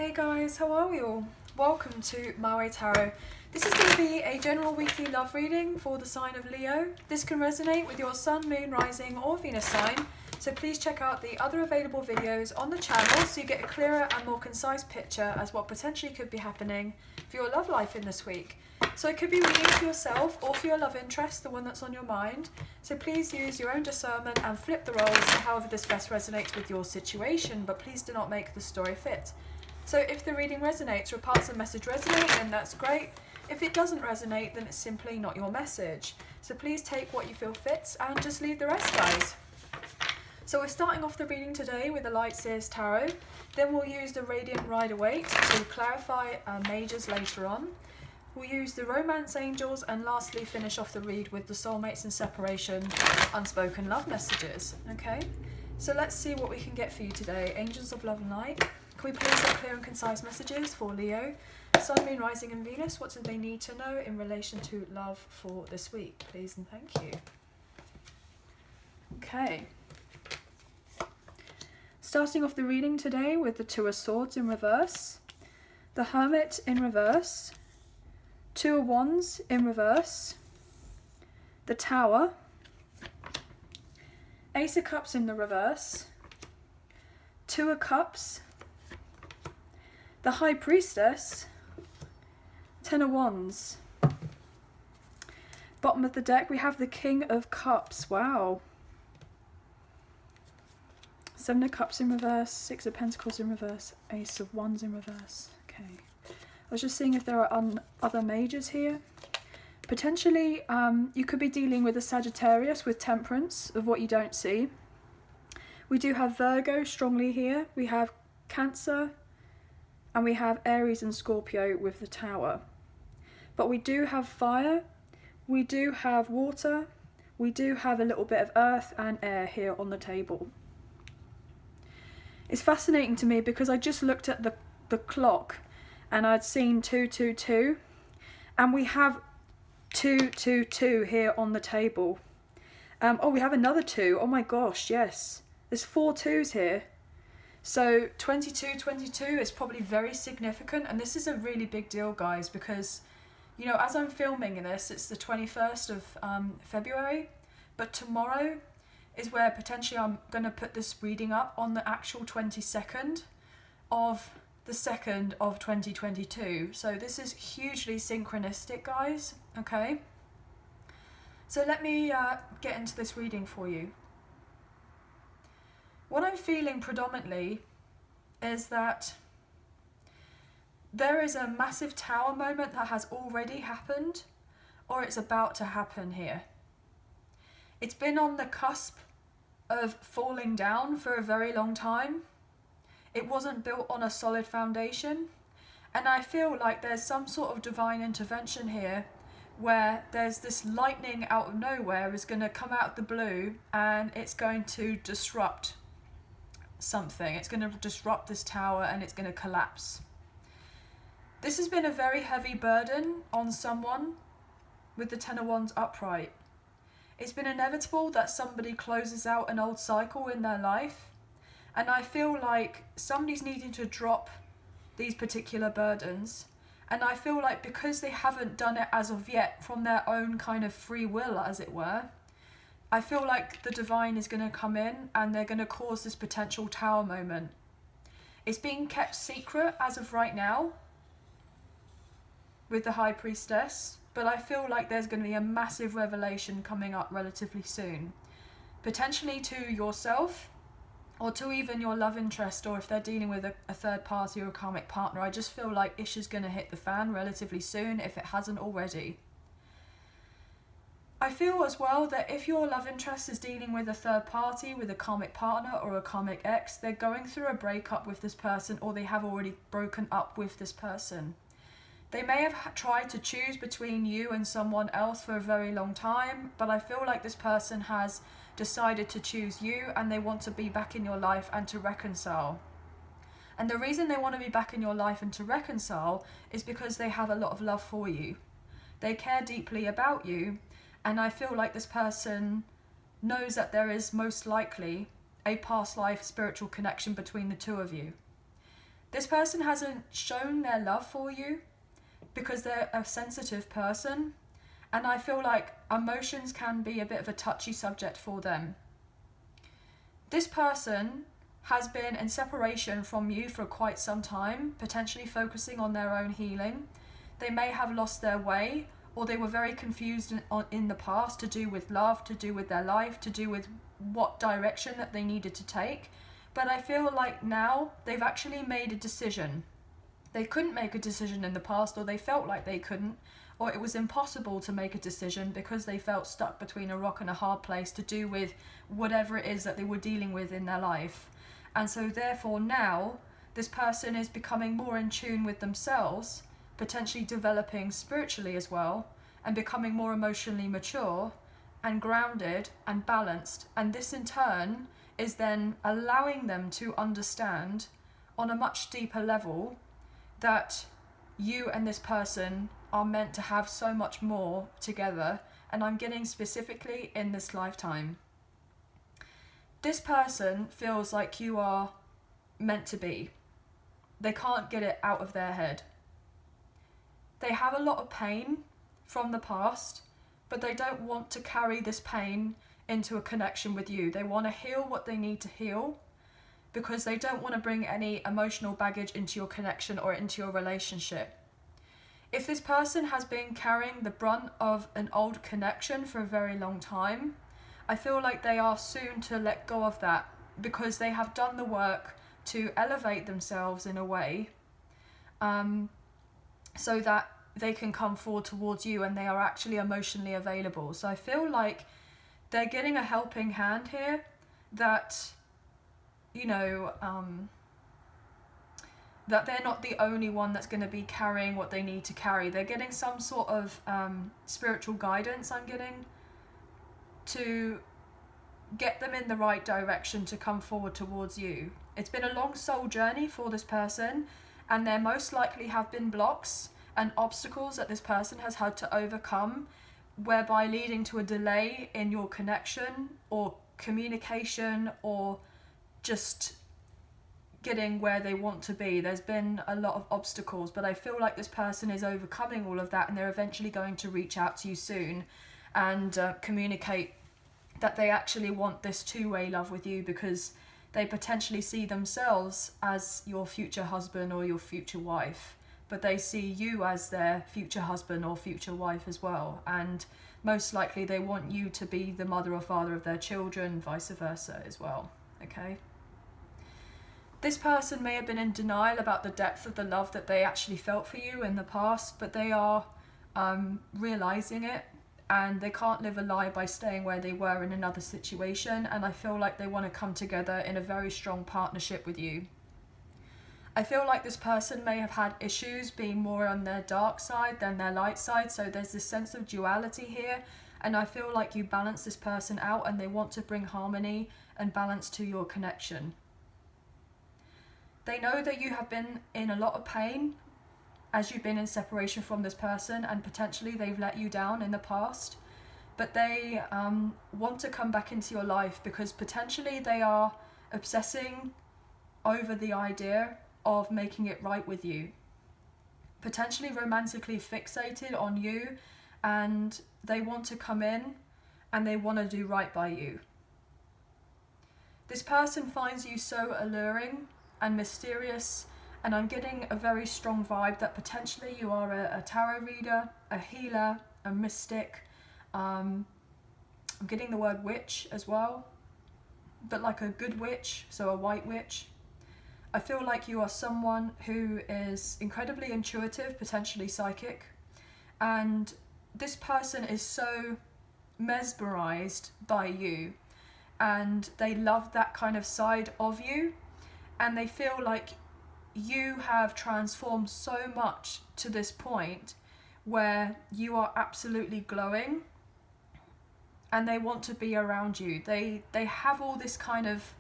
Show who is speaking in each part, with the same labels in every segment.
Speaker 1: Hey guys, how are we all? Welcome to My Way Tarot. This is going to be a general weekly love reading for the sign of Leo. This can resonate with your sun, moon, rising or Venus sign, so please check out the other available videos on the channel so you get a clearer and more concise picture as what potentially could be happening for your love life in this week. So it could be reading for yourself or for your love interest, the one that's on your mind. So please use your own discernment and flip the roles however this best resonates with your situation, but please do not make the story fit. So if the reading resonates or parts of the message resonate, then that's great. If it doesn't resonate, then it's simply not your message. So please take what you feel fits and just leave the rest, guys. So we're starting off the reading today with the Light Seers Tarot. Then we'll use the Radiant Rider-Waite to clarify majors later on. We'll use the Romance Angels and lastly finish off the read with the Soulmates and Separation unspoken love messages. Okay, so let's see what we can get for you today. Angels of Love and Light. Can we please have clear and concise messages for Leo, Sun, Moon, Rising and Venus? What do they need to know in relation to love for this week, please and thank you. Okay. Starting off the reading today with the Two of Swords in reverse, the Hermit in reverse, Two of Wands in reverse, the Tower, Ace of Cups in the reverse, Two of Cups, the High Priestess, Ten of Wands. Bottom of the deck we have the King of Cups. Wow. Seven of Cups in reverse, Six of Pentacles in reverse, Ace of Wands in reverse. Okay. I was just seeing if there are other majors here. Potentially, you could be dealing with a Sagittarius with Temperance, of what you don't see. We do have Virgo strongly here. We have Cancer, and we have Aries and Scorpio with the Tower. But we do have fire, we do have water, we do have a little bit of earth and air here on the table. It's fascinating to me because I just looked at the clock and I'd seen 222 and we have 222 here on the table. Oh, we have another 2. Oh my gosh, yes. There's 4 2s here. So 2222 is probably very significant, and this is a really big deal, guys, because, you know, as I'm filming this, it's the 21st of February, but tomorrow is where potentially I'm going to put this reading up on the actual 22nd of the 2nd of 2022. So this is hugely synchronistic, guys, okay? So let me get into this reading for you. What I'm feeling predominantly is that there is a massive Tower moment that has already happened, or it's about to happen here. It's been on the cusp of falling down for a very long time. It wasn't built on a solid foundation, and I feel like there's some sort of divine intervention here where there's this lightning out of nowhere is going to come out of the blue and it's going to disrupt something. It's going to disrupt this tower and it's going to collapse. This has been a very heavy burden on someone with the Ten of Wands upright. It's been inevitable that somebody closes out an old cycle in their life, and I feel like somebody's needing to drop these particular burdens, and I feel like because they haven't done it as of yet from their own kind of free will, as it were, I feel like the divine is going to come in and they're going to cause this potential Tower moment. It's being kept secret as of right now with the High Priestess, but I feel like there's going to be a massive revelation coming up relatively soon. Potentially to yourself or to even your love interest, or if they're dealing with a third party or a karmic partner. I just feel like issue's going to hit the fan relatively soon if it hasn't already. I feel as well that if your love interest is dealing with a third party, with a karmic partner or a karmic ex, they're going through a breakup with this person, or they have already broken up with this person. They may have tried to choose between you and someone else for a very long time, but I feel like this person has decided to choose you and they want to be back in your life and to reconcile. And the reason they want to be back in your life and to reconcile is because they have a lot of love for you. They care deeply about you. And I feel like this person knows that there is most likely a past life spiritual connection between the two of you. This person hasn't shown their love for you because they're a sensitive person, and I feel like emotions can be a bit of a touchy subject for them. This person has been in separation from you for quite some time, potentially focusing on their own healing. They may have lost their way, or they were very confused in the past to do with love, to do with their life, to do with what direction that they needed to take. But I feel like now they've actually made a decision. They couldn't make a decision in the past, or they felt like they couldn't, or it was impossible to make a decision because they felt stuck between a rock and a hard place to do with whatever it is that they were dealing with in their life. And so therefore now this person is becoming more in tune with themselves, potentially developing spiritually as well, and becoming more emotionally mature and grounded and balanced. And this in turn is then allowing them to understand on a much deeper level that you and this person are meant to have so much more together, and I'm getting specifically in this lifetime. This person feels like you are meant to be. They can't get it out of their head. They have a lot of pain from the past, but they don't want to carry this pain into a connection with you. They want to heal what they need to heal because they don't want to bring any emotional baggage into your connection or into your relationship. If this person has been carrying the brunt of an old connection for a very long time, I feel like they are soon to let go of that because they have done the work to elevate themselves in a way so that they can come forward towards you and they are actually emotionally available. So I feel like they're getting a helping hand here that, you know, that they're not the only one that's going to be carrying what they need to carry. They're getting some sort of spiritual guidance, I'm getting, to get them in the right direction to come forward towards you. It's been a long soul journey for this person, and there most likely have been blocks and obstacles that this person has had to overcome, whereby leading to a delay in your connection or communication or just getting where they want to be. There's been a lot of obstacles, but I feel like this person is overcoming all of that, and they're eventually going to reach out to you soon and communicate that they actually want this two-way love with you because they potentially see themselves as your future husband or your future wife, but they see you as their future husband or future wife as well, and most likely they want you to be the mother or father of their children, vice versa as well. Okay, this person may have been in denial about the depth of the love that they actually felt for you in the past, but they are realizing it, and they can't live a lie by staying where they were in another situation, and I feel like they want to come together in a very strong partnership with you. I feel like this person may have had issues being more on their dark side than their light side, so there's this sense of duality here, and I feel like you balance this person out and they want to bring harmony and balance to your connection. They know that you have been in a lot of pain as you've been in separation from this person, and potentially they've let you down in the past, but they want to come back into your life because potentially they are obsessing over the idea of making it right with you, potentially romantically fixated on you, and they want to come in and they want to do right by you. This person finds you so alluring and mysterious, and I'm getting a very strong vibe that potentially you are a tarot reader, a healer, a mystic. I'm getting the word witch as well, but like a good witch, so a white witch. I feel like you are someone who is incredibly intuitive, potentially psychic, and this person is so mesmerized by you, and they love that kind of side of you, and they feel like you have transformed so much to this point where you are absolutely glowing, and they want to be around you. They have all this kind of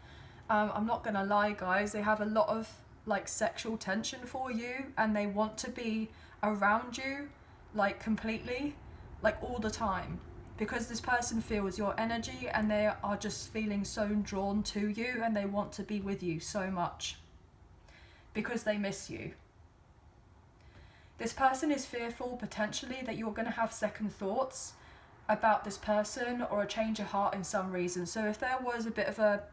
Speaker 1: I'm not gonna lie guys, they have a lot of like sexual tension for you, and they want to be around you like completely, like all the time, because this person feels your energy and they are just feeling so drawn to you and they want to be with you so much. because they miss you. This person is fearful potentially that you're going to have second thoughts about this person or a change of heart in some reason. So if there was a bit of a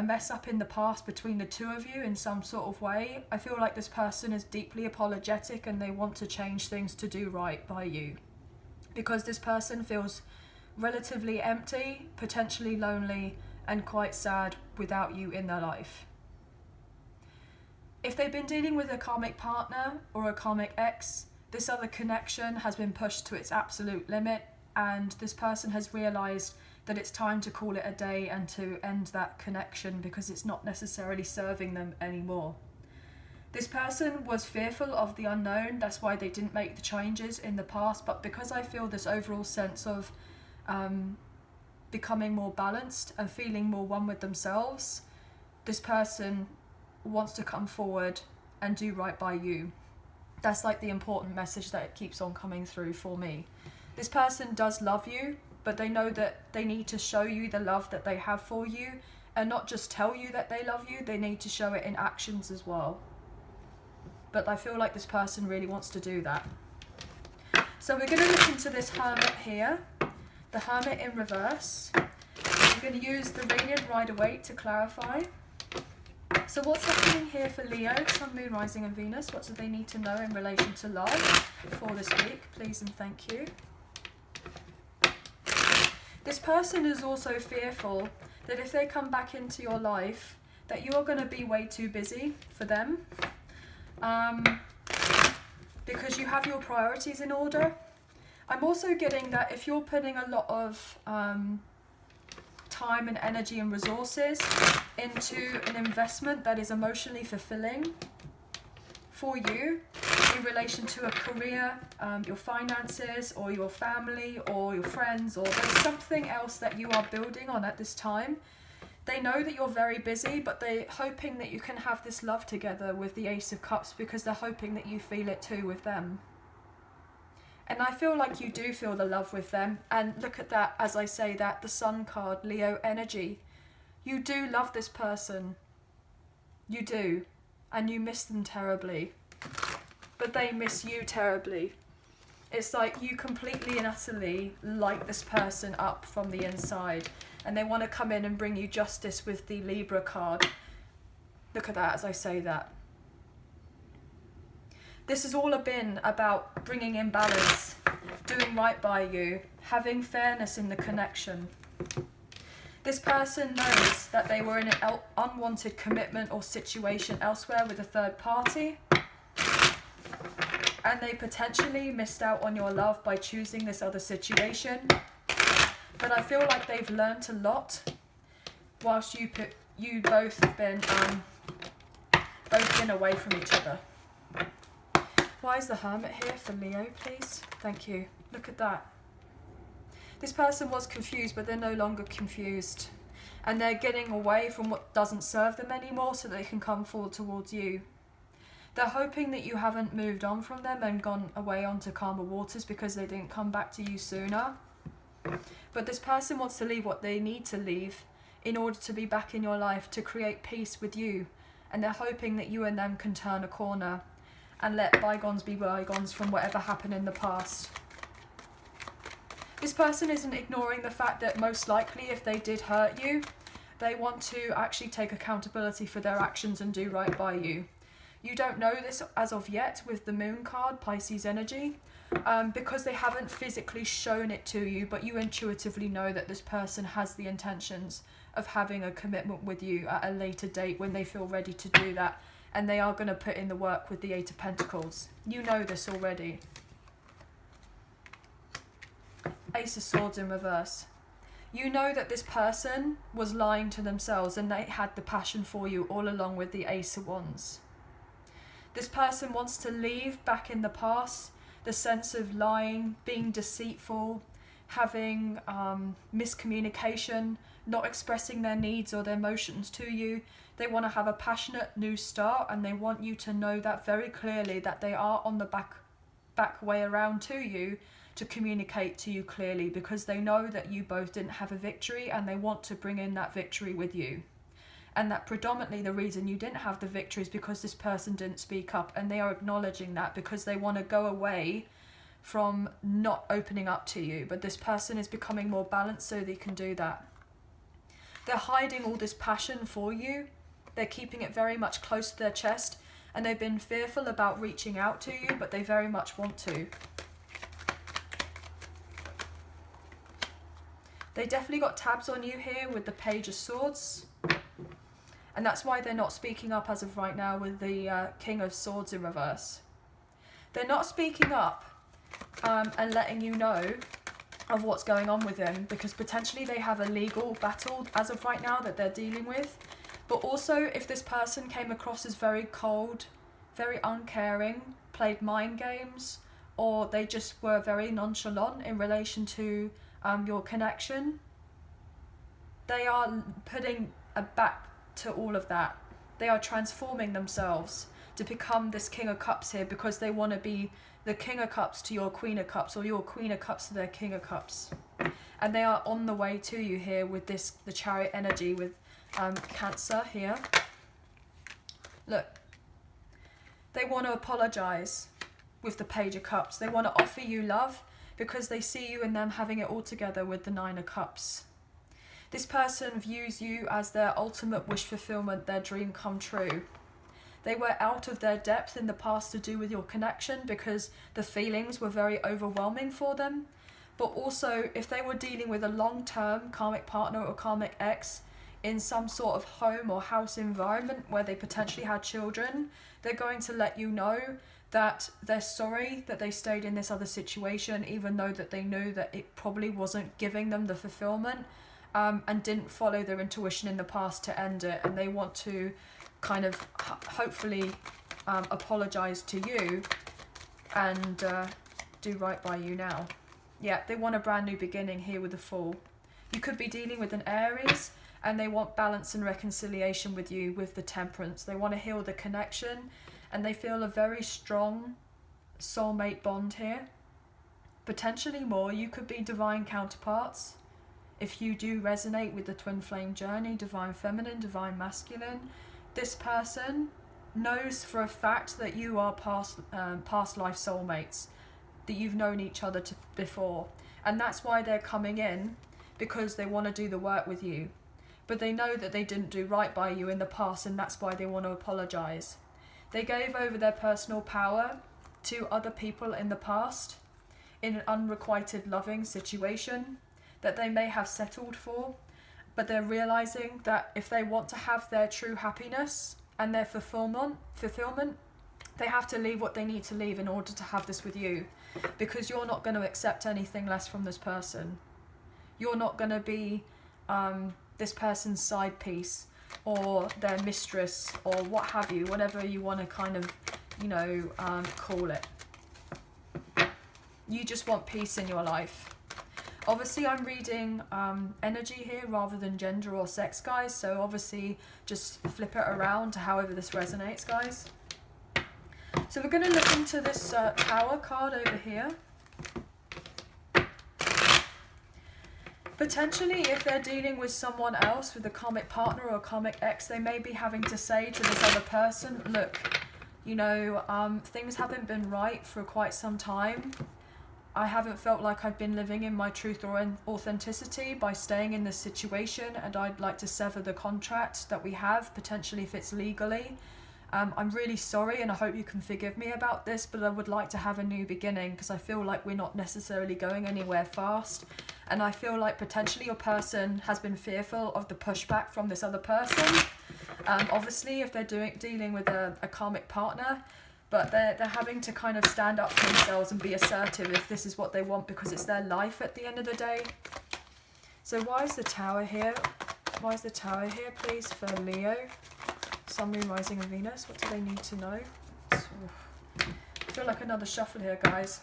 Speaker 1: mess up in the past between the two of you in some sort of way, I feel like this person is deeply apologetic and they want to change things to do right by you. Because this person feels relatively empty, potentially lonely, and quite sad without you in their life. If they've been dealing with a karmic partner or a karmic ex, this other connection has been pushed to its absolute limit, and this person has realised that it's time to call it a day and to end that connection because it's not necessarily serving them anymore. This person was fearful of the unknown, that's why they didn't make the changes in the past, but because I feel this overall sense of becoming more balanced and feeling more one with themselves, this person wants to come forward and do right by you. That's like the important message that it keeps on coming through for me. This person does love you, but they know that they need to show you the love that they have for you, and not just tell you that they love you, they need to show it in actions as well. But I feel like this person really wants to do that. So we're going to look into this Hermit here, the Hermit in reverse. I'm going to use the radiant Rider-Waite to clarify. So what's happening here for Leo, Sun, Moon, Rising and Venus? What do they need to know in relation to love for this week? Please and thank you. This person is also fearful that if they come back into your life, that you are going to be way too busy for them. Because you have your priorities in order. I'm also getting that if you're putting a lot of time and energy and resources into an investment that is emotionally fulfilling for you in relation to a career, your finances or your family or your friends, or there's something else that you are building on at this time, they know that you're very busy, but they're hoping that you can have this love together with the Ace of Cups because they're hoping that you feel it too with them. And I feel like you do feel the love with them. And look at that, as I say that, the Sun card, Leo energy. You do love this person. You do. And you miss them terribly. But they miss you terribly. It's like you completely and utterly light this person up from the inside. And they want to come in and bring you justice with the Libra card. Look at that as I say that. This has all been about bringing in balance, doing right by you, having fairness in the connection. This person knows that they were in an unwanted commitment or situation elsewhere with a third party, and they potentially missed out on your love by choosing this other situation. But I feel like they've learnt a lot whilst you both have been away from each other. Why is the Hermit here for Leo, please? Thank you. Look at that. This person was confused, but they're no longer confused. And they're getting away from what doesn't serve them anymore so they can come forward towards you. They're hoping that you haven't moved on from them and gone away onto calmer waters because they didn't come back to you sooner. But this person wants to leave what they need to leave in order to be back in your life to create peace with you. And they're hoping that you and them can turn a corner and let bygones be bygones from whatever happened in the past. This person isn't ignoring the fact that most likely if they did hurt you, they want to actually take accountability for their actions and do right by you. You don't know this as of yet with the Moon card, Pisces energy, because they haven't physically shown it to you, but you intuitively know that this person has the intentions of having a commitment with you at a later date when they feel ready to do that. And they are going to put in the work with the Eight of Pentacles. You know this already. Ace of Swords in reverse. You know that this person was lying to themselves and they had the passion for you all along with the Ace of Wands. This person wants to leave back in the past the sense of lying, being deceitful, having miscommunication, not expressing their needs or their emotions to you. They want to have a passionate new start, and they want you to know that very clearly, that they are on the back way around to you to communicate to you clearly, because they know that you both didn't have a victory and they want to bring in that victory with you. and that predominantly the reason you didn't have the victory is because this person didn't speak up, and they are acknowledging that because they want to go away from not opening up to you. But this person is becoming more balanced so they can do that. They're hiding all this passion for you. They're keeping it very much close to their chest, and they've been fearful about reaching out to you, but they very much want to. They definitely got tabs on you here with the Page of Swords. And that's why they're not speaking up as of right now with the King of Swords in reverse. They're not speaking up and letting you know of what's going on with them, because potentially they have a legal battle as of right now that they're dealing with. But also, if this person came across as very cold, very uncaring, played mind games, or they just were very nonchalant in relation to your connection, they are putting a back to all of that. They are transforming themselves to become this King of Cups here, because they want to be the King of Cups to your Queen of Cups, or your Queen of Cups to their King of Cups. And they are on the way to you here with this, the Chariot energy with Cancer here. Look, they want to apologize with the Page of Cups. They want to offer you love because they see you and them having it all together with the Nine of Cups. This person views you as their ultimate wish fulfillment, their dream come true. They were out of their depth in the past to do with your connection because the feelings were very overwhelming for them. But also, if they were dealing with a long-term karmic partner or karmic ex in some sort of home or house environment where they potentially had children, they're going to let you know that they're sorry that they stayed in this other situation, even though that they knew that it probably wasn't giving them the fulfillment, and didn't follow their intuition in the past to end it. And they want to kind of hopefully apologize to you and do right by you now. Yeah, they want a brand new beginning here with the Fool. You could be dealing with an Aries, and they want balance and reconciliation with you with the Temperance. They want to heal the connection, and they feel a very strong soulmate bond here. Potentially more. You could be divine counterparts. If you do resonate with the twin flame journey, divine feminine, divine masculine, this person knows for a fact that you are past life soulmates, that you've known each other before. And that's why they're coming in, because they want to do the work with you. But they know that they didn't do right by you in the past, and that's why they want to apologize. They gave over their personal power to other people in the past in an unrequited loving situation that they may have settled for, but they're realizing that if they want to have their true happiness and their fulfillment, they have to leave what they need to leave in order to have this with you, because you're not going to accept anything less from this person. You're not going to be this person's side piece or their mistress or what have you, whatever you want to kind of, you know, call it. You just want peace in your life. Obviously, I'm reading energy here rather than gender or sex, guys. So obviously, just flip it around to however this resonates, guys. So we're going to look into this Tower card over here. Potentially, if they're dealing with someone else, with a karmic partner or a karmic ex, they may be having to say to this other person, look, you know, things haven't been right for quite some time. I haven't felt like I've been living in my truth or authenticity by staying in this situation, and I'd like to sever the contract that we have, potentially if it's legally. I'm really sorry, and I hope you can forgive me about this, but I would like to have a new beginning, because I feel like we're not necessarily going anywhere fast, and I feel like potentially your person has been fearful of the pushback from this other person. Obviously, if they're dealing with a karmic partner, but they're having to kind of stand up for themselves and be assertive if this is what they want, because it's their life at the end of the day. So why is the Tower here? Why is the Tower here, please, for Leo? Sun, Moon, Rising and Venus. What do they need to know? I feel like another shuffle here, guys.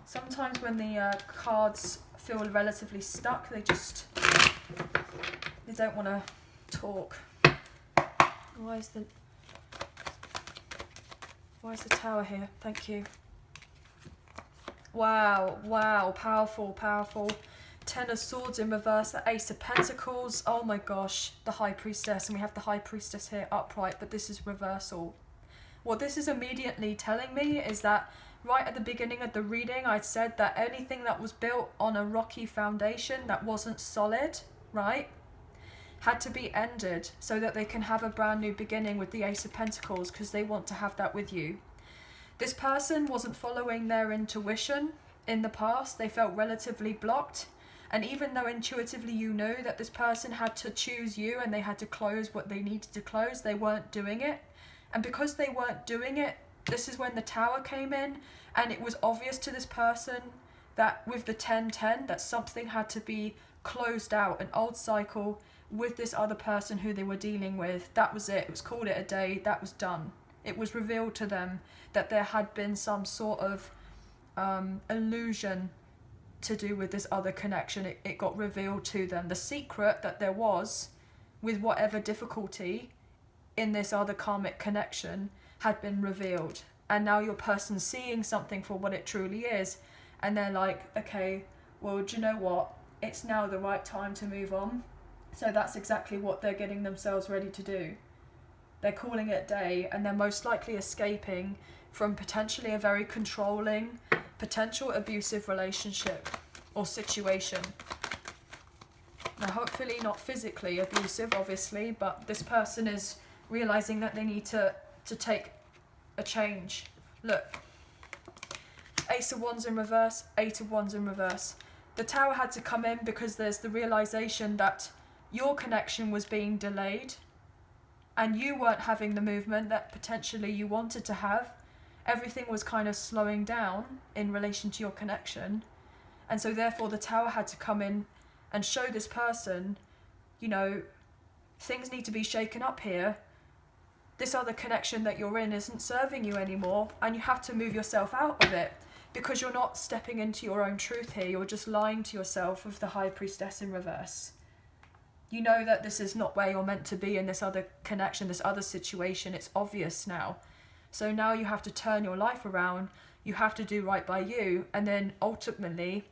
Speaker 1: Sometimes when the cards feel relatively stuck, they don't want to talk. Why is the Tower here? Thank you. Wow, wow, powerful, powerful. Ten of Swords in reverse, the Ace of Pentacles, oh my gosh, the High Priestess, and we have the High Priestess here upright, but this is reversal. What this is immediately telling me is that right at the beginning of the reading, I'd said that anything that was built on a rocky foundation that wasn't solid, right, had to be ended so that they can have a brand new beginning with the Ace of Pentacles, because they want to have that with you. This person wasn't following their intuition in the past. They felt relatively blocked. And even though intuitively you know that this person had to choose you and they had to close what they needed to close, they weren't doing it. And because they weren't doing it, this is when the Tower came in, and it was obvious to this person that with the 10-10 that something had to be closed out, an old cycle with this other person who they were dealing with. That was it. It was called it a day. That was done. It was revealed to them that there had been some sort of illusion to do with this other connection. It got revealed to them. The secret that there was with whatever difficulty in this other karmic connection had been revealed. And now your person's seeing something for what it truly is. And they're like, okay, well, do you know what? It's now the right time to move on. So that's exactly what they're getting themselves ready to do. They're calling it day, and they're most likely escaping from potentially a very controlling, potential abusive relationship or situation. Now, hopefully not physically abusive, obviously, but this person is realizing that they need to take a change. Look, Ace of Wands in reverse, Eight of Wands in reverse. The Tower had to come in because there's the realization that your connection was being delayed and you weren't having the movement that potentially you wanted to have. Everything was kind of slowing down in relation to your connection. And so therefore the Tower had to come in and show this person, you know, things need to be shaken up here. This other connection that you're in isn't serving you anymore, and you have to move yourself out of it because you're not stepping into your own truth here. You're just lying to yourself with the High Priestess in reverse. You know that this is not where you're meant to be in this other connection, this other situation. It's obvious now. So now you have to turn your life around. You have to do right by you. And then ultimately,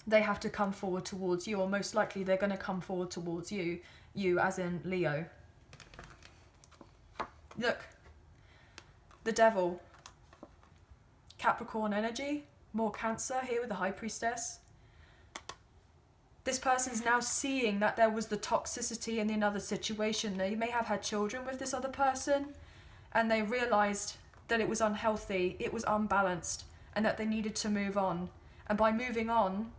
Speaker 1: they have to come forward towards you, or most likely they're going to come forward towards you. You as in Leo. Look. The Devil. Capricorn energy. More Cancer here with the High Priestess. This person's now seeing that there was the toxicity in another situation. They may have had children with this other person, and they realised that it was unhealthy, it was unbalanced, and that they needed to move on. And by moving on,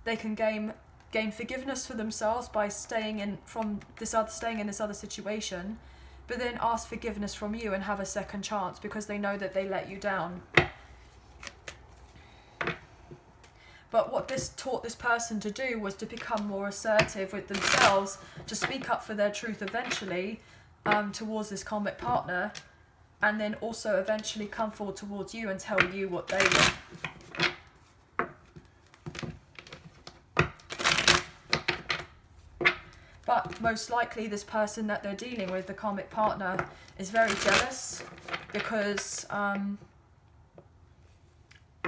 Speaker 1: they can gain forgiveness for themselves by staying in this other situation, but then ask forgiveness from you and have a second chance because they know that they let you down. But what this taught this person to do was to become more assertive with themselves, to speak up for their truth eventually towards this karmic partner, and then also eventually come forward towards you and tell you what they want. But most likely this person that they're dealing with, the karmic partner, is very jealous because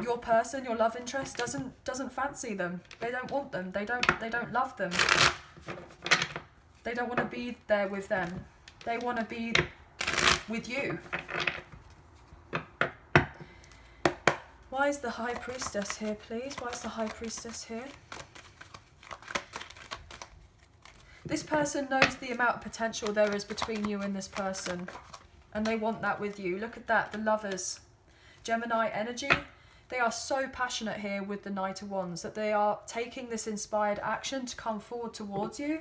Speaker 1: your person, your love interest, doesn't fancy them. They don't want them. They don't love them. They don't want to be there with them. They want to be with you. Why is the High Priestess here, please? Why is the High Priestess here? This person knows the amount of potential there is between you and this person, and they want that with you. Look at that, the Lovers. Gemini energy. They are so passionate here with the Knight of Wands that they are taking this inspired action to come forward towards you.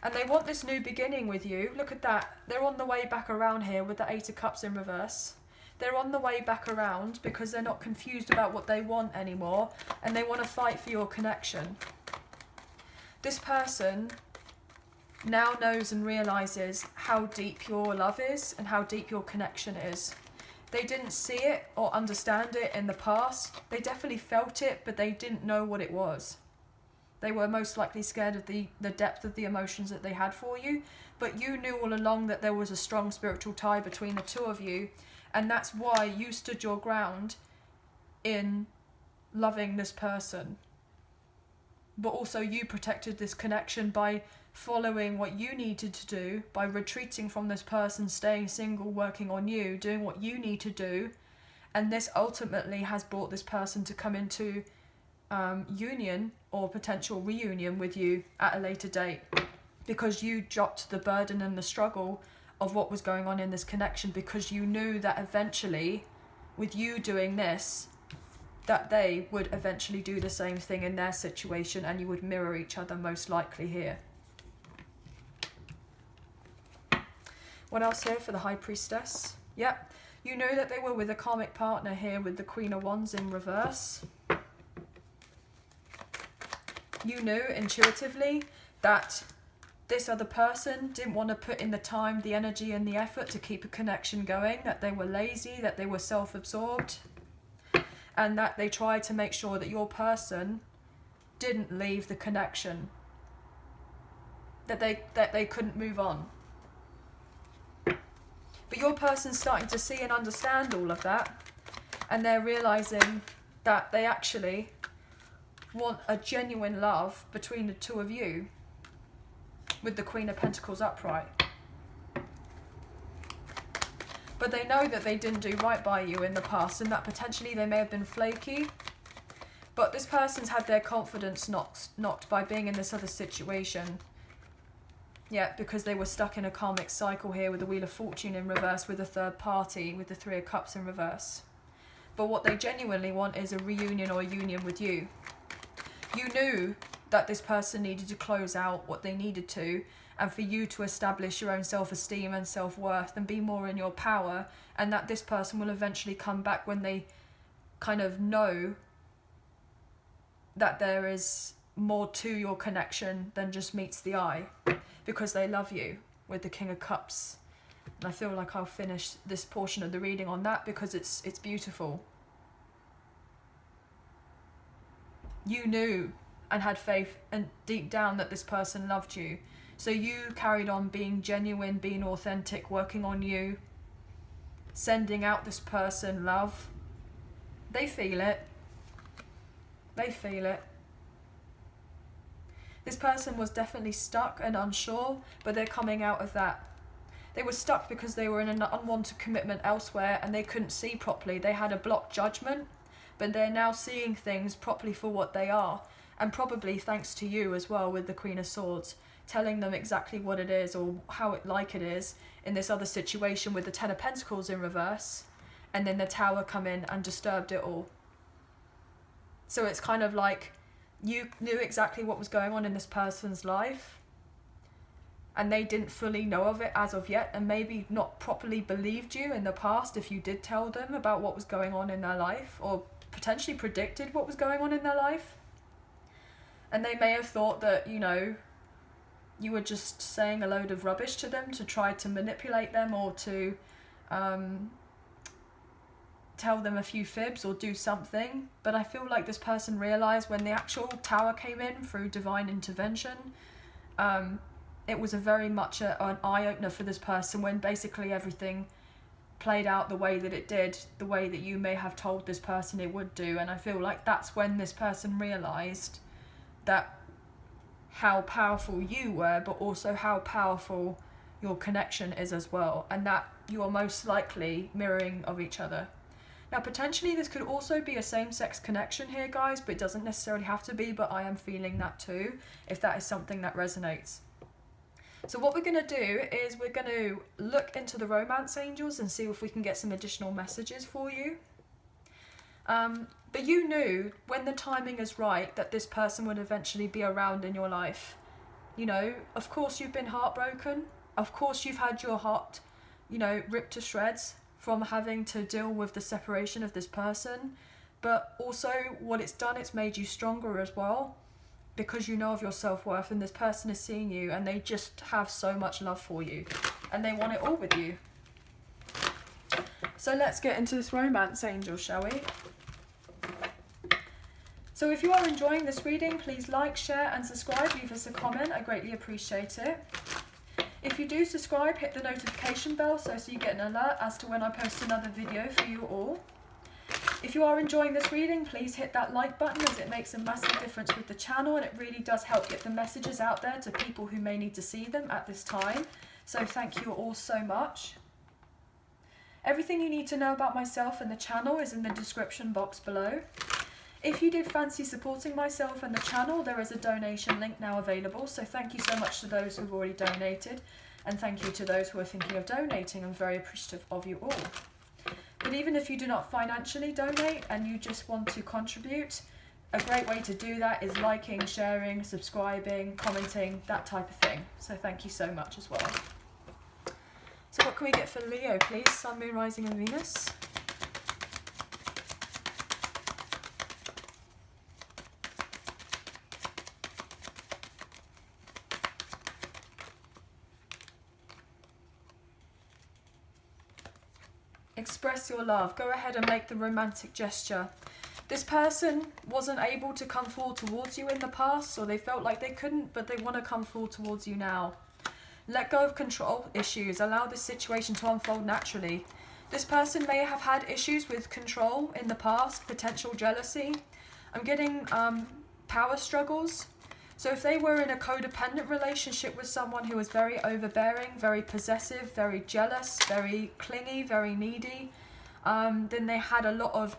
Speaker 1: And they want this new beginning with you. Look at that. They're on the way back around here with the Eight of Cups in reverse. They're on the way back around because they're not confused about what they want anymore, and they want to fight for your connection. This person now knows and realises how deep your love is and how deep your connection is. They didn't see it or understand it in the past. They definitely felt it, but they didn't know what it was. They were most likely scared of the depth of the emotions that they had for you, but you knew all along that there was a strong spiritual tie between the two of you, and that's why you stood your ground in loving this person. But also you protected this connection by following what you needed to do, by retreating from this person, staying single, working on you, doing what you need to do. And this ultimately has brought this person to come into union or potential reunion with you at a later date, because you dropped the burden and the struggle of what was going on in this connection, because you knew that eventually, with you doing this, that they would eventually do the same thing in their situation, and you would mirror each other most likely here. What else here for the High Priestess? Yep, you know that they were with a karmic partner here with the Queen of Wands in reverse. You knew intuitively that this other person didn't want to put in the time, the energy and the effort to keep a connection going, that they were lazy, that they were self-absorbed, and that they tried to make sure that your person didn't leave the connection, that they couldn't move on. But your person's starting to see and understand all of that, and they're realizing that they actually want a genuine love between the two of you, with the Queen of Pentacles upright. But they know that they didn't do right by you in the past, and that potentially they may have been flaky. But this person's had their confidence knocked by being in this other situation. Yeah, because they were stuck in a karmic cycle here with the Wheel of Fortune in reverse, with a third party, with the Three of Cups in reverse. But what they genuinely want is a reunion or a union with you. You knew that this person needed to close out what they needed to, and for you to establish your own self-esteem and self-worth and be more in your power, and that this person will eventually come back when they kind of know that there is more to your connection than just meets the eye, because they love you, with the King of Cups. And I feel like I'll finish this portion of the reading on that because it's beautiful. You knew and had faith and deep down that this person loved you. So you carried on being genuine, being authentic, working on you, sending out this person love. They feel it. They feel it. This person was definitely stuck and unsure, but they're coming out of that. They were stuck because they were in an unwanted commitment elsewhere and they couldn't see properly. They had a blocked judgment, but they're now seeing things properly for what they are. And probably thanks to you as well, with the Queen of Swords, telling them exactly what it is or how it is in this other situation with the Ten of Pentacles in reverse, and then the Tower come in and disturbed it all. So it's kind of like you knew exactly what was going on in this person's life, and they didn't fully know of it as of yet, and maybe not properly believed you in the past if you did tell them about what was going on in their life, or potentially predicted what was going on in their life. And they may have thought that, you know, you were just saying a load of rubbish to them to try to manipulate them, or to tell them a few fibs or do something. But I feel like this person realised when the actual Tower came in through divine intervention, it was a very much an eye-opener for this person when basically everything played out the way that it did, the way that you may have told this person it would do. And I feel like that's when this person realised that how powerful you were, but also how powerful your connection is as well, and that you are most likely mirroring of each other. Now potentially this could also be a same-sex connection here, guys, but it doesn't necessarily have to be, but I am feeling that too, if that is something that resonates. So what we're going to do is we're going to look into the romance angels and see if we can get some additional messages for you. But you knew when the timing is right that this person would eventually be around in your life. You know, of course you've been heartbroken. Of course you've had your heart, you know, ripped to shreds from having to deal with the separation of this person. But also what it's done, it's made you stronger as well, because you know of your self-worth, and this person is seeing you and they just have so much love for you and they want it all with you. So let's get into this romance angel, shall we? So if you are enjoying this reading, please like, share and subscribe. Leave us a comment. I greatly appreciate it. If you do subscribe, hit the notification bell so you get an alert as to when I post another video for you all. If you are enjoying this reading, please hit that like button, as it makes a massive difference with the channel, and it really does help get the messages out there to people who may need to see them at this time. So thank you all so much. Everything you need to know about myself and the channel is in the description box below. If you did fancy supporting myself and the channel, there is a donation link now available, so thank you so much to those who've already donated, and thank you to those who are thinking of donating. I'm very appreciative of you all. But even if you do not financially donate and you just want to contribute, a great way to do that is liking, sharing, subscribing, commenting, that type of thing. So thank you so much as well. So what can we get for Leo, please? Sun, Moon, Rising and Venus. Express your love. Go ahead and make the romantic gesture. This person wasn't able to come forward towards you in the past, or they felt like they couldn't, but they want to come forward towards you now. Let go of control issues. Allow this situation to unfold naturally. This person may have had issues with control in the past, potential jealousy. I'm getting power struggles. So if they were in a codependent relationship with someone who was very overbearing, very possessive, very jealous, very clingy, very needy, then they had a lot of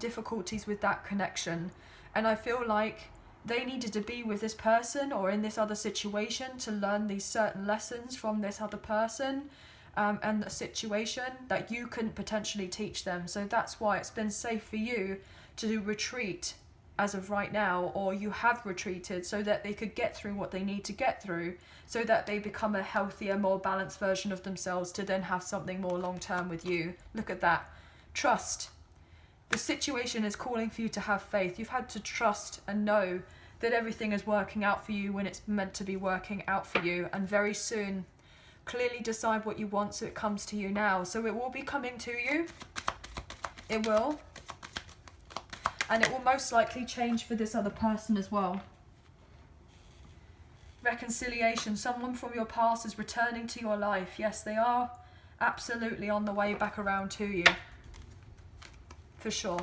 Speaker 1: difficulties with that connection. And I feel like they needed to be with this person or in this other situation to learn these certain lessons from this other person and the situation that you couldn't potentially teach them. So that's why it's been safe for you to retreat as of right now, or you have retreated so that they could get through what they need to get through, so that they become a healthier, more balanced version of themselves to then have something more long-term with you. Look at that. Trust. The situation is calling for you to have faith. You've had to trust and know that everything is working out for you when it's meant to be working out for you, and very soon clearly decide what you want so it comes to you now. So it will be coming to you. It will. And it will most likely change for this other person as well. Reconciliation. Someone from your past is returning to your life. Yes, they are absolutely on the way back around to you. For sure.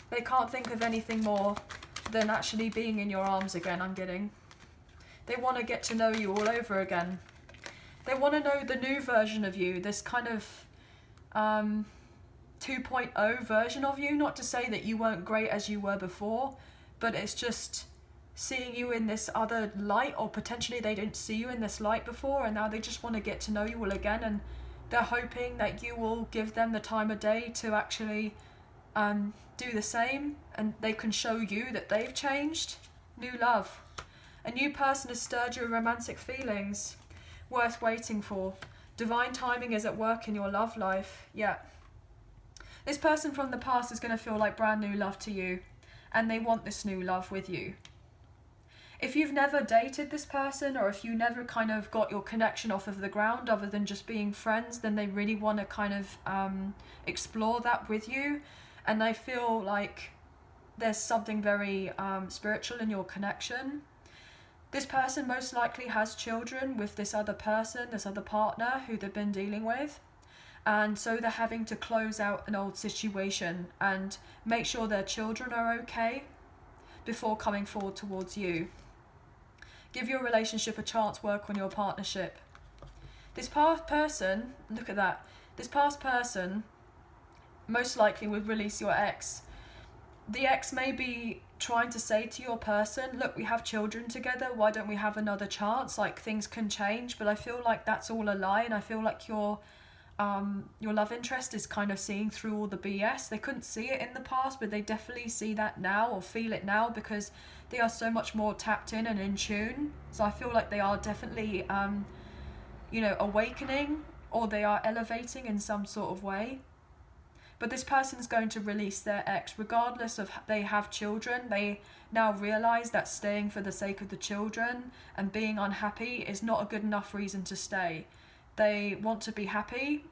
Speaker 1: They can't think of anything more than actually being in your arms again, I'm getting. They want to get to know you all over again. They want to know the new version of you. This kind of 2.0 version of you. Not to say that you weren't great as you were before, but it's just seeing you in this other light, or potentially they didn't see you in this light before and now they just want to get to know you all again, and they're hoping that you will give them the time of day to actually do the same, and they can show you that they've changed. New love. A new person has stirred your romantic feelings. Worth waiting for. Divine timing is at work in your love life. Yeah. This person from the past is going to feel like brand new love to you, and they want this new love with you. If you've never dated this person, or if you never kind of got your connection off of the ground other than just being friends, then they really want to kind of explore that with you. And I feel like there's something very spiritual in your connection. This person most likely has children with this other person, this other partner who they've been dealing with. And so they're having to close out an old situation and make sure their children are okay before coming forward towards you. Give your relationship a chance, work on your partnership. This past person, look at that, this past person most likely would release your ex. The ex may be trying to say to your person, look, we have children together, why don't we have another chance? Like, things can change, but I feel like that's all a lie, and I feel like your love interest is kind of seeing through all the BS. They couldn't see it in the past, but they definitely see that now, or feel it now, because they are so much more tapped in and in tune. So I feel like they are definitely, awakening, or they are elevating in some sort of way. But this person's going to release their ex, regardless of they have children. They now realise that staying for the sake of the children and being unhappy is not a good enough reason to stay. They want to be happy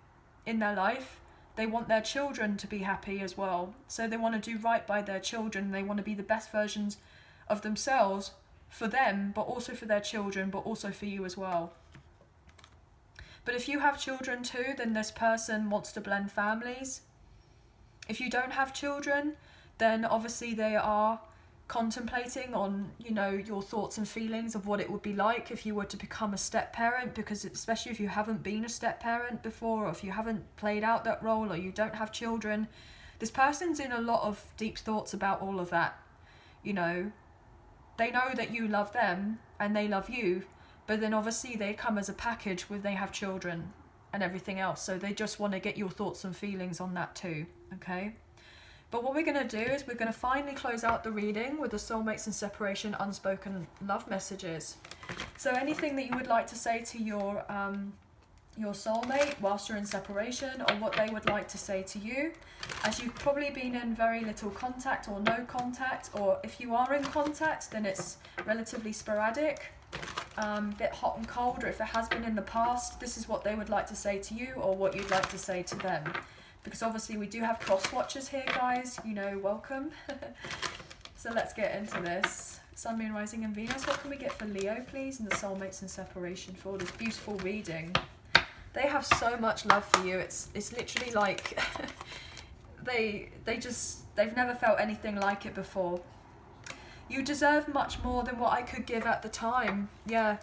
Speaker 1: in their life. They want their children to be happy as well. So they want to do right by their children. They want to be the best versions of themselves for them, but also for their children, but also for you as well. But if you have children too, then this person wants to blend families. If you don't have children, then obviously they are contemplating on, you know, your thoughts and feelings of what it would be like if you were to become a step parent, because especially if you haven't been a step parent before, or if you haven't played out that role, or you don't have children, this person's in a lot of deep thoughts about all of that. You know, they know that you love them and they love you, but then obviously they come as a package when they have children and everything else, so they just want to get your thoughts and feelings on that too, okay? But what we're going to do is we're going to finally close out the reading with the Soulmates and Separation unspoken love messages. So anything that you would like to say to your soulmate whilst you're in separation, or what they would like to say to you, as you've probably been in very little contact or no contact, or if you are in contact then it's relatively sporadic, bit hot and cold, or if it has been in the past, this is what they would like to say to you or what you'd like to say to them. Because obviously we do have cross watchers here, guys, you know, welcome. So let's get into this. Sun, Moon, Rising and Venus, what can we get for Leo, please, and the Soulmates and Separation for this beautiful reading? They have so much love for you. It's literally like they've never felt anything like it before. You deserve much more than what I could give at the time. Yeah.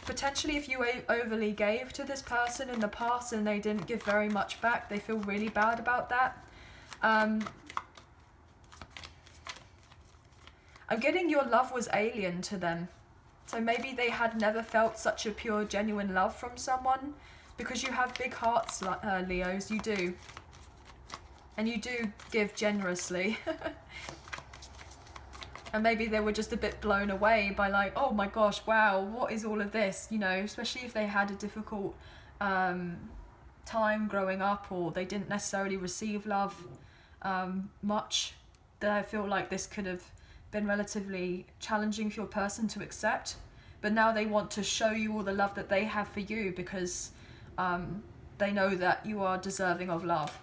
Speaker 1: Potentially if you overly gave to this person in the past and they didn't give very much back, they feel really bad about that. I'm getting your love was alien to them. So maybe they had never felt such a pure, genuine love from someone, because you have big hearts, Leos, you do. And you do give generously. And maybe they were just a bit blown away by like, oh my gosh, wow, what is all of this? You know, especially if they had a difficult time growing up, or they didn't necessarily receive love much. Then I feel like this could have been relatively challenging for your person to accept. But now they want to show you all the love that they have for you, because they know that you are deserving of love.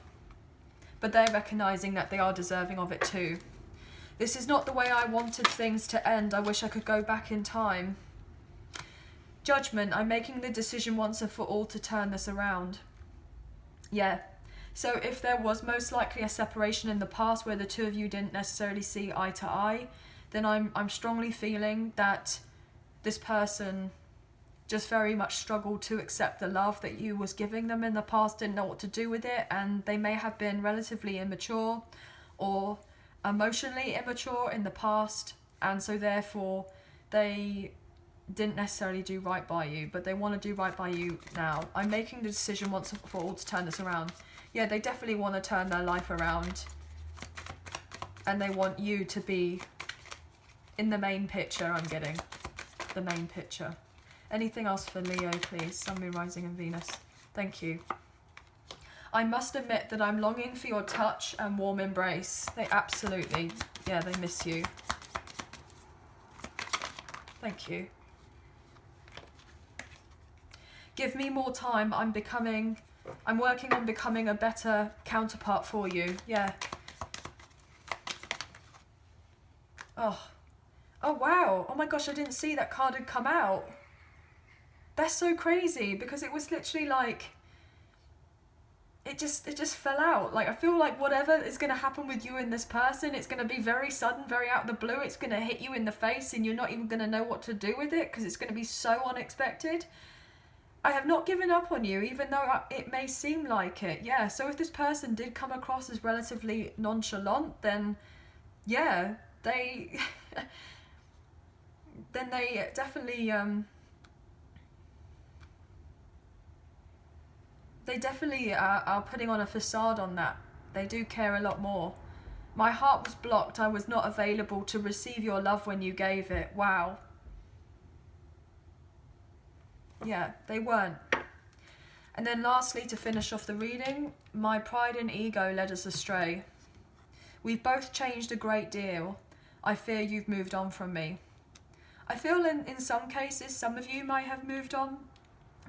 Speaker 1: But they're recognizing that they are deserving of it too. This is not the way I wanted things to end. I wish I could go back in time. Judgment. I'm making the decision once and for all to turn this around. Yeah. So if there was most likely a separation in the past where the two of you didn't necessarily see eye to eye, then I'm strongly feeling that this person just very much struggled to accept the love that you was giving them in the past, didn't know what to do with it, and they may have been relatively immature or emotionally immature in the past, and so therefore they didn't necessarily do right by you, but they want to do right by you now. I'm making the decision once and for all to turn this around. Yeah, they definitely want to turn their life around, and they want you to be in the main picture. I'm getting the main picture. Anything else for Leo, please? Sun, Moon, Rising and Venus. Thank you. I must admit that I'm longing for your touch and warm embrace. They absolutely, yeah, they miss you. Thank you. Give me more time. I'm working on becoming a better counterpart for you. Yeah. Oh wow. Oh my gosh, I didn't see that card had come out. That's so crazy, because it was literally like, it just fell out. Like, I feel like whatever is going to happen with you and this person, it's going to be very sudden, very out of the blue. It's going to hit you in the face and you're not even going to know what to do with it, because it's going to be so unexpected. I have not given up on you, even though it may seem like it. Yeah, so if this person did come across as relatively nonchalant, then yeah, they then they definitely are putting on a facade on that. They do care a lot more. My heart was blocked. I was not available to receive your love when you gave it. Wow. Yeah, they weren't. And then lastly, to finish off the reading, my pride and ego led us astray. We've both changed a great deal. I fear you've moved on from me. I feel in some cases some of you might have moved on,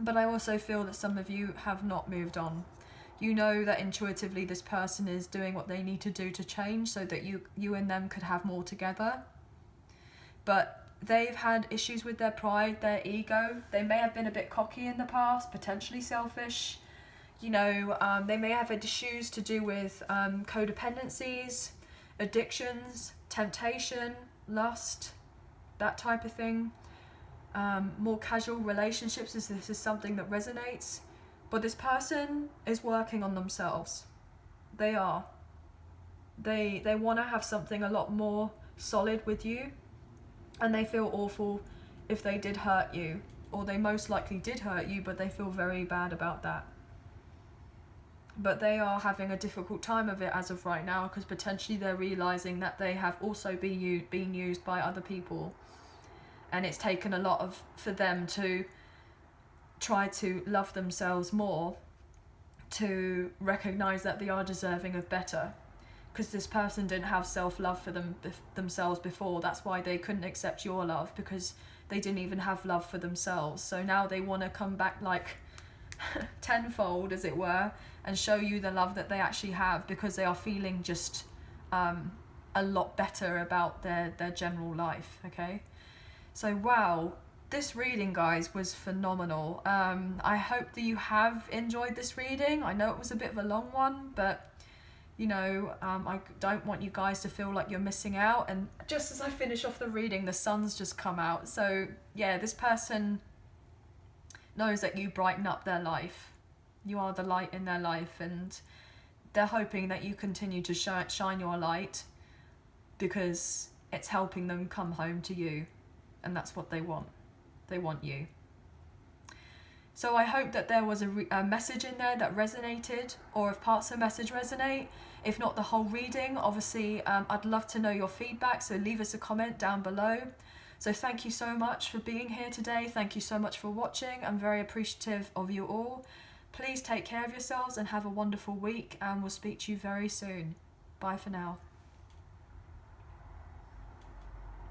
Speaker 1: but I also feel that some of you have not moved on. You know that intuitively this person is doing what they need to do to change so that you and them could have more together. But they've had issues with their pride, their ego. They may have been a bit cocky in the past, potentially selfish. you know, they may have issues to do with codependencies, addictions, temptation, lust, that type of thing. More casual relationships, this is something that resonates. But this person is working on themselves. They are. They want to have something a lot more solid with you, and they feel awful if they did hurt you, or they most likely did hurt you, but they feel very bad about that. But they are having a difficult time of it as of right now, because potentially they're realizing that they have also been used by other people, and it's taken a lot for them to try to love themselves more, to recognize that they are deserving of better. Because this person didn't have self-love for themselves before. That's why they couldn't accept your love, because they didn't even have love for themselves. So now they want to come back like tenfold, as it were, and show you the love that they actually have, because they are feeling just a lot better about their general life. Okay, so wow, this reading, guys, was phenomenal. I hope that you have enjoyed this reading. I know it was a bit of a long one, but you know, I don't want you guys to feel like you're missing out. And just as I finish off the reading, the sun's just come out. So yeah, this person knows that you brighten up their life. You are the light in their life, and they're hoping that you continue to shine your light, because it's helping them come home to you, and that's what they want. They want you. So I hope that there was a message in there that resonated, or if parts of the message resonate, if not the whole reading. Obviously, I'd love to know your feedback, so leave us a comment down below. So thank you so much for being here today. Thank you so much for watching. I'm very appreciative of you all. Please take care of yourselves and have a wonderful week, and we'll speak to you very soon. Bye for now.